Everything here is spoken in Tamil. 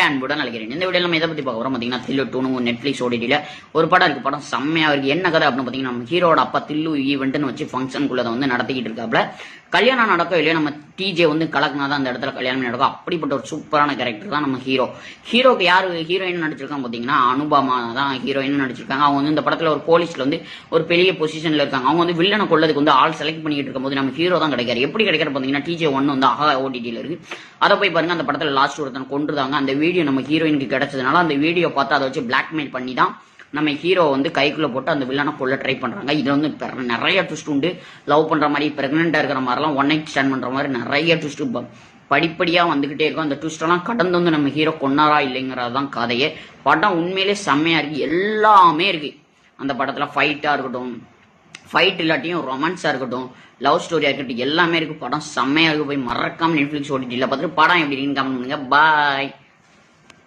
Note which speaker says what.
Speaker 1: அன்புடன் அழைக்கிறேன். இந்த வீடியோ நம்ம எதை பத்தி பார்க்க போறோம் பாத்தீங்கன்னா, தில்லு 2 நெட்ஃபிளிக்ஸ் ஓடிடில ஒரு படம் இருக்கு. படம் செம்மையா இருக்கு. என்ன கதை அப்படின்னு பாத்தீங்கன்னா, நம்ம ஹீரோட அப்பா தில்லு ஈவெண்ட்னு வச்சு ஃபங்க்ஷனுக்குள்ளதை வந்து நடத்திக்கிட்டு இருக்காப்ல. கல்யாணம் நடக்கும் இல்லையா, நம்ம டிஜே வந்து கலக்குனாதான் அந்த இடத்துல கல்யாணம் நடக்கும். அப்படிப்பட்ட ஒரு சூப்பரான கேரக்டர் தான் நம்ம ஹீரோ. ஹீரோக்கு யாரு ஹீரோயின் நடிச்சிருக்காங்க பாத்தீங்கன்னா, அனுபமா தான் ஹீரோயின் நடிச்சிருக்காங்க. அவங்க வந்து இந்த படத்துல ஒரு போலீஸ்ல வந்து ஒரு பெரிய பொசிஷன்ல இருக்காங்க. அவங்க வந்து வில்லனை கொள்ளதுக்கு வந்து ஆள் செலக்ட் பண்ணிட்டு இருக்கும்போது நம்ம ஹீரோ தான் கிடைக்காரு. எப்படி கிடைக்கிற பாத்தீங்கன்னா, டிஜே 1 வந்து ஆஹா ஓடிடில இருக்கு. அதை போய் பாருங்க. அந்த படத்துல லாஸ்ட் ஒருத்தன் கொண்டுதாங்க. அந்த வீடியோ நம்ம ஹீரோயினுக்கு கிடைச்சதுனால அந்த வீடியோ பார்த்து அதை வச்சு பிளாக்மெயில் பண்ணி தான் நம்ம ஹீரோ வந்து கைக்குள்ள போட்டு அந்த வில்லனை கொள்ள ட்ரை பண்றாங்க. இது வந்து நிறைய ட்விஸ்ட் உண்டு. லவ் பண்ற மாதிரி, பிரெக்னெண்டா இருக்கிற மாதிரிலாம் ஒன் நைட் ஸ்டாண்ட் பண்ற மாதிரி நிறைய ட்விஸ்ட் படிப்படியா வந்துகிட்டே இருக்கும். அந்த ட்விஸ்ட் எல்லாம் கடந்து வந்து நம்ம ஹீரோ கொன்னாரா இல்லைங்கிறதான் கதையே. படம் உண்மையிலே செம்மையா இருக்கு. எல்லாமே இருக்கு அந்த படத்துல. ஃபைட்டா இருக்கட்டும், ஃபைட் இல்லாட்டியும் ரொமான்ஸா இருக்கட்டும், லவ் ஸ்டோரியா இருக்கட்டும், எல்லாமே இருக்கு. படம் செம்மையா இருக்கு. போய் மறக்காம நெட்ஃபிளிக்ஸ் ஓடிடில பார்த்துட்டு படம் எப்படி இருக்குன்னு கமெண்ட் பண்ணுங்க. பாய்.